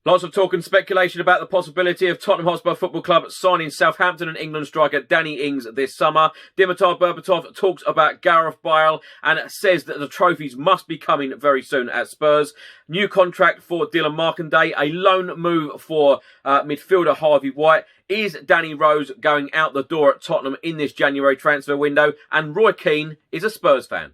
Lots of talk and speculation about the possibility of Tottenham Hotspur Football Club signing Southampton and England striker Danny Ings this summer. Dimitar Berbatov talks about Gareth Bale and says that the trophies must be coming very soon at Spurs. New contract for Dylan Markandey, a loan move for midfielder Harvey White. Is Danny Rose going out the door at Tottenham in this January transfer window? And Roy Keane is a Spurs fan.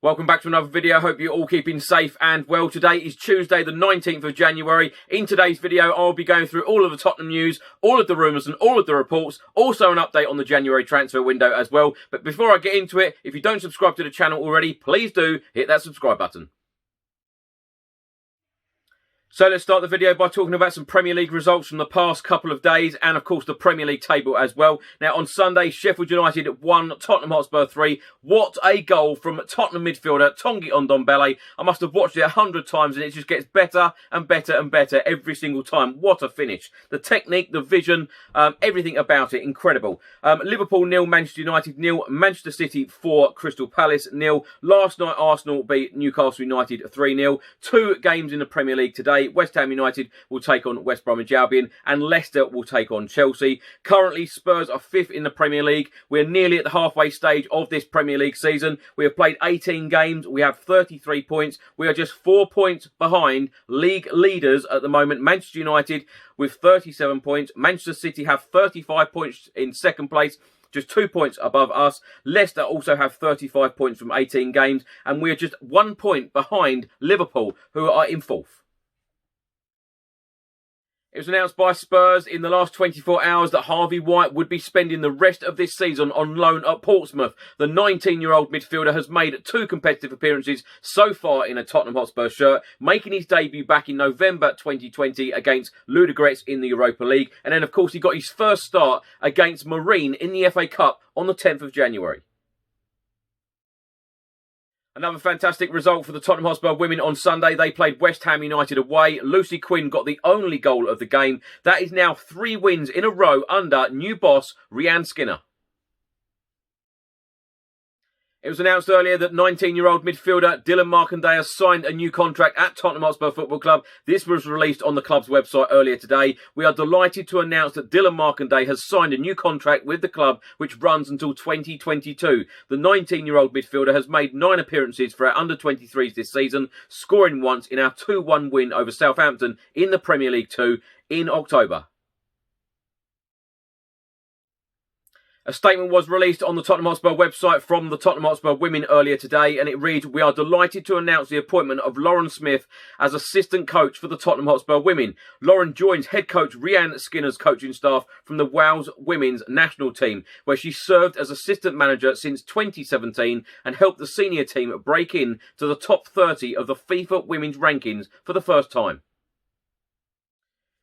Welcome back to another video. Hope you're all keeping safe and well. Today is Tuesday the 19th of January. In today's video, I'll be going through all of the Tottenham news, all of the rumours and all of the reports. Also an update on the January transfer window as well. But before I get into it, if you don't subscribe to the channel already, please do hit that subscribe button. So let's start the video by talking about some Premier League results from the past couple of days and, of course, the Premier League table as well. Now, on Sunday, Sheffield United won, Tottenham Hotspur 3. What a goal from Tottenham midfielder Tanguy Ndombele. I must have watched it 100 times and it just gets better and better and better every single time. What a finish. The technique, the vision, everything about it, incredible. Liverpool 0, Manchester United 0, Manchester City 4, Crystal Palace 0. Last night, Arsenal beat Newcastle United 3-0. 2 games in the Premier League today. West Ham United will take on West Bromwich Albion and Leicester will take on Chelsea. Currently, Spurs are 5th in the Premier League. We're nearly at the halfway stage of this Premier League season. We have played 18 games. We have 33 points. We are just 4 points behind league leaders at the moment. Manchester United with 37 points. Manchester City have 35 points in second place, just 2 points above us. Leicester also have 35 points from 18 games, and we're just 1 point behind Liverpool, who are in 4th. It was announced by Spurs in the last 24 hours that Harvey White would be spending the rest of this season on loan at Portsmouth. The 19-year-old midfielder has made 2 competitive appearances so far in a Tottenham Hotspur shirt, making his debut back in November 2020 against Ludogorets in the Europa League. And then, of course, he got his first start against Marine in the FA Cup on the 10th of January. Another fantastic result for the Tottenham Hotspur women on Sunday. They played West Ham United away. Lucy Quinn got the only goal of the game. That is now 3 wins in a row under new boss Rhian Skinner. It was announced earlier that 19-year-old midfielder Dylan Markandey has signed a new contract at Tottenham Hotspur Football Club. This was released on the club's website earlier today. We are delighted to announce that Dylan Markandey has signed a new contract with the club, which runs until 2022. The 19-year-old midfielder has made 9 appearances for our under-23s this season, scoring once in our 2-1 win over Southampton in the Premier League 2 in October. A statement was released on the Tottenham Hotspur website from the Tottenham Hotspur women earlier today, and it reads, "We are delighted to announce the appointment of Lauren Smith as assistant coach for the Tottenham Hotspur women. Lauren joins head coach Rhian Skinner's coaching staff from the Wales women's national team, where she served as assistant manager since 2017 and helped the senior team break in to the top 30 of the FIFA women's rankings for the first time."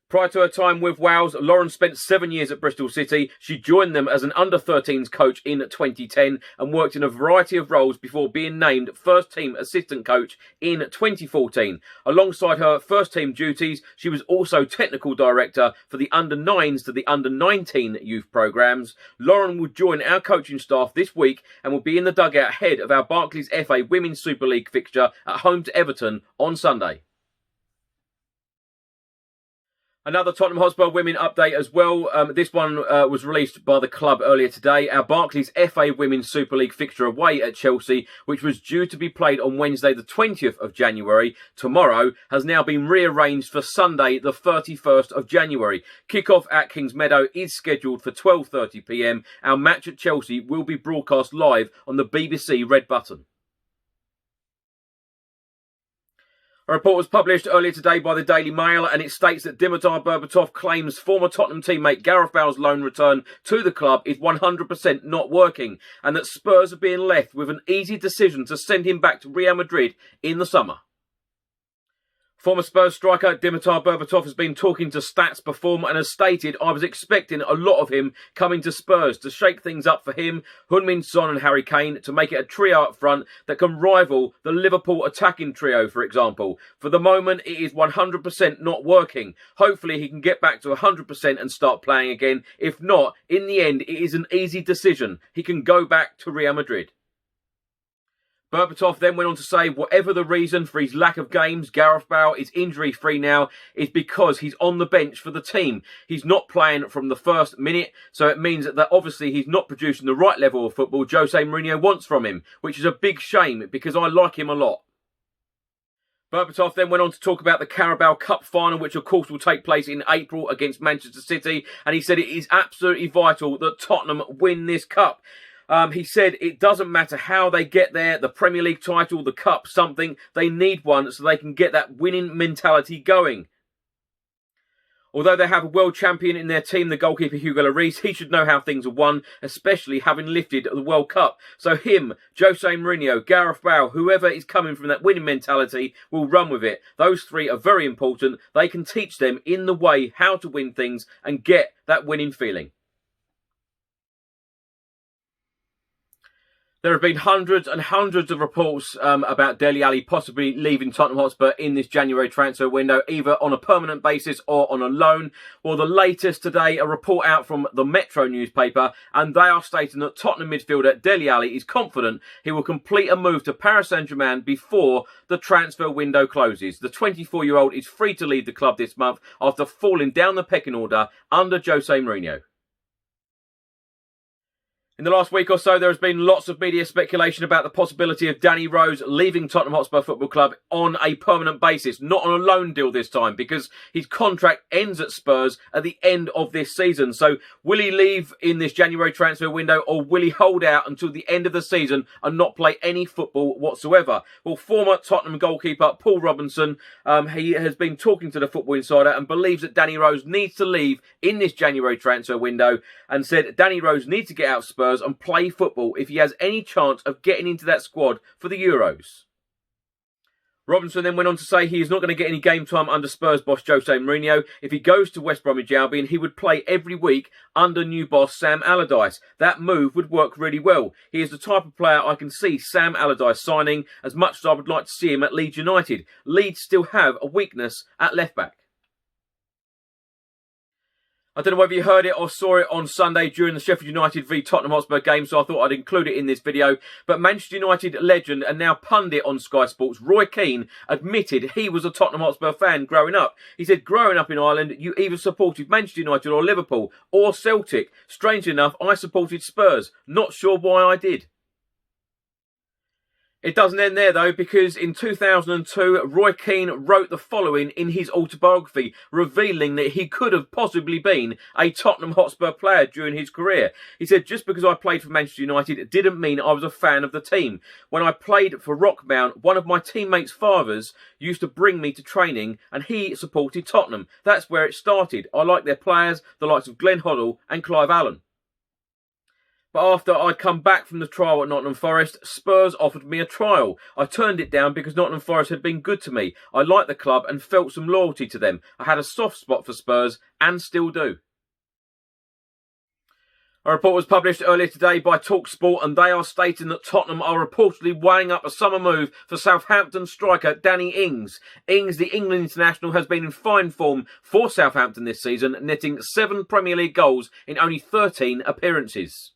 Prior to her time with Wales, Lauren spent 7 years at Bristol City. She joined them as an under-13s coach in 2010 and worked in a variety of roles before being named first-team assistant coach in 2014. Alongside her first-team duties, she was also technical director for the under-9s to the under-19 youth programmes. Lauren will join our coaching staff this week and will be in the dugout ahead of our Barclays FA Women's Super League fixture at home to Everton on Sunday. Another Tottenham Hotspur women update as well. This one was released by the club earlier today. Our Barclays FA Women's Super League fixture away at Chelsea, which was due to be played on Wednesday the 20th of January, tomorrow, has now been rearranged for Sunday the 31st of January. Kick-off at Kings Meadow is scheduled for 12:30 p.m. Our match at Chelsea will be broadcast live on the BBC Red Button. A report was published earlier today by the Daily Mail, and it states that Dimitar Berbatov claims former Tottenham teammate Gareth Bale's loan return to the club is 100% not working, and that Spurs are being left with an easy decision to send him back to Real Madrid in the summer. Former Spurs striker Dimitar Berbatov has been talking to Stats Perform and has stated, "I was expecting a lot of him coming to Spurs to shake things up for him, Heung-min Son and Harry Kane, to make it a trio up front that can rival the Liverpool attacking trio, for example. For the moment, it is 100% not working. Hopefully he can get back to 100% and start playing again. If not, in the end, it is an easy decision. He can go back to Real Madrid." Berbatov then went on to say, whatever the reason for his lack of games, Gareth Bale is injury-free now, is because he's on the bench for the team. He's not playing from the first minute, so it means that obviously he's not producing the right level of football Jose Mourinho wants from him, which is a big shame because I like him a lot. Berbatov then went on to talk about the Carabao Cup final, which of course will take place in April against Manchester City, and he said it is absolutely vital that Tottenham win this cup. He said it doesn't matter how they get there, the Premier League title, the cup, something, they need one so they can get that winning mentality going. Although they have a world champion in their team, the goalkeeper Hugo Lloris, he should know how things are won, especially having lifted the World Cup. So him, Jose Mourinho, Gareth Bale, whoever is coming from that winning mentality will run with it. Those three are very important. They can teach them in the way how to win things and get that winning feeling. There have been hundreds and hundreds of reports about Dele Alli possibly leaving Tottenham Hotspur in this January transfer window, either on a permanent basis or on a loan. Well, the latest today, a report out from the Metro newspaper, and they are stating that Tottenham midfielder Dele Alli is confident he will complete a move to Paris Saint-Germain before the transfer window closes. The 24-year-old is free to leave the club this month after falling down the pecking order under Jose Mourinho. In the last week or so, there has been lots of media speculation about the possibility of Danny Rose leaving Tottenham Hotspur Football Club on a permanent basis, not on a loan deal this time, because his contract ends at Spurs at the end of this season. So will he leave in this January transfer window, or will he hold out until the end of the season and not play any football whatsoever? Well, former Tottenham goalkeeper Paul Robinson, he has been talking to the Football Insider and believes that Danny Rose needs to leave in this January transfer window, and said Danny Rose needs to get out of Spurs and play football if he has any chance of getting into that squad for the Euros. Robinson then went on to say he is not going to get any game time under Spurs boss Jose Mourinho. If he goes to West Bromwich Albion, he would play every week under new boss Sam Allardyce. That move would work really well. He is the type of player I can see Sam Allardyce signing, as much as I would like to see him at Leeds United. Leeds still have a weakness at left back. I don't know whether you heard it or saw it on Sunday during the Sheffield United v Tottenham Hotspur game, so I thought I'd include it in this video. But Manchester United legend and now pundit on Sky Sports, Roy Keane, admitted he was a Tottenham Hotspur fan growing up. He said, growing up in Ireland, you either supported Manchester United or Liverpool or Celtic. Strangely enough, I supported Spurs. Not sure why I did. It doesn't end there though, because in 2002, Roy Keane wrote the following in his autobiography, revealing that he could have possibly been a Tottenham Hotspur player during his career. He said, just because I played for Manchester United, it didn't mean I was a fan of the team. When I played for Rockmount, one of my teammates' fathers used to bring me to training and he supported Tottenham. That's where it started. I like their players, the likes of Glenn Hoddle and Clive Allen. But after I'd come back from the trial at Nottingham Forest, Spurs offered me a trial. I turned it down because Nottingham Forest had been good to me. I liked the club and felt some loyalty to them. I had a soft spot for Spurs and still do. A report was published earlier today by TalkSport, and they are stating that Tottenham are reportedly weighing up a summer move for Southampton striker Danny Ings. Ings, the England international, has been in fine form for Southampton this season, netting 7 Premier League goals in only 13 appearances.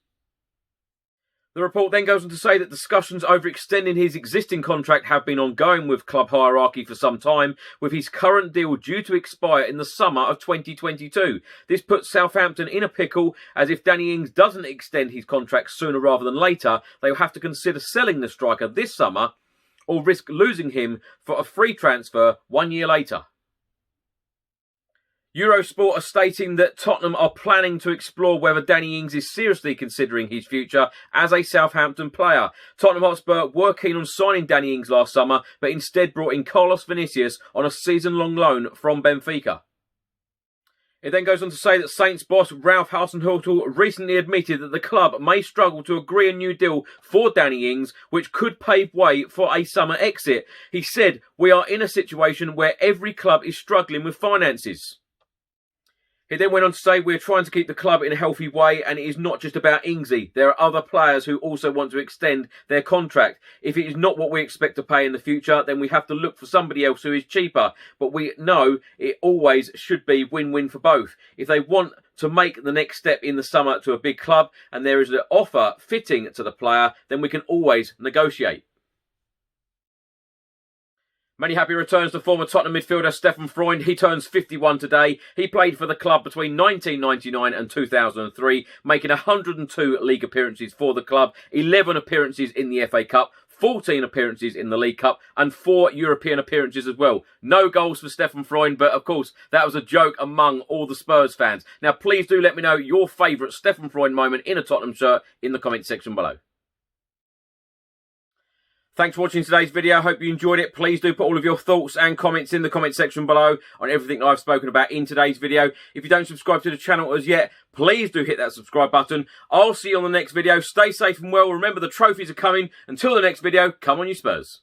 The report then goes on to say that discussions over extending his existing contract have been ongoing with club hierarchy for some time, with his current deal due to expire in the summer of 2022. This puts Southampton in a pickle, as if Danny Ings doesn't extend his contract sooner rather than later, they will have to consider selling the striker this summer or risk losing him for a free transfer 1 year later. Eurosport are stating that Tottenham are planning to explore whether Danny Ings is seriously considering his future as a Southampton player. Tottenham Hotspur were keen on signing Danny Ings last summer, but instead brought in Carlos Vinicius on a season-long loan from Benfica. It then goes on to say that Saints boss Ralph Hasenhüttl recently admitted that the club may struggle to agree a new deal for Danny Ings, which could pave way for a summer exit. He said, "We are in a situation where every club is struggling with finances." He then went on to say, "We're trying to keep the club in a healthy way, and it is not just about Ingsy. There are other players who also want to extend their contract. If it is not what we expect to pay in the future, then we have to look for somebody else who is cheaper. But we know it always should be win-win for both. If they want to make the next step in the summer to a big club, and there is an offer fitting to the player, then we can always negotiate." Many happy returns to former Tottenham midfielder Stefan Freund. He turns 51 today. He played for the club between 1999 and 2003, making 102 league appearances for the club, 11 appearances in the FA Cup, 14 appearances in the League Cup, and 4 European appearances as well. No goals for Stefan Freund, but of course, that was a joke among all the Spurs fans. Now, please do let me know your favourite Stefan Freund moment in a Tottenham shirt in the comment section below. Thanks for watching today's video. I hope you enjoyed it. Please do put all of your thoughts and comments in the comment section below on everything I've spoken about in today's video. If you don't subscribe to the channel as yet, please do hit that subscribe button. I'll see you on the next video. Stay safe and well. Remember, the trophies are coming. Until the next video, come on you Spurs.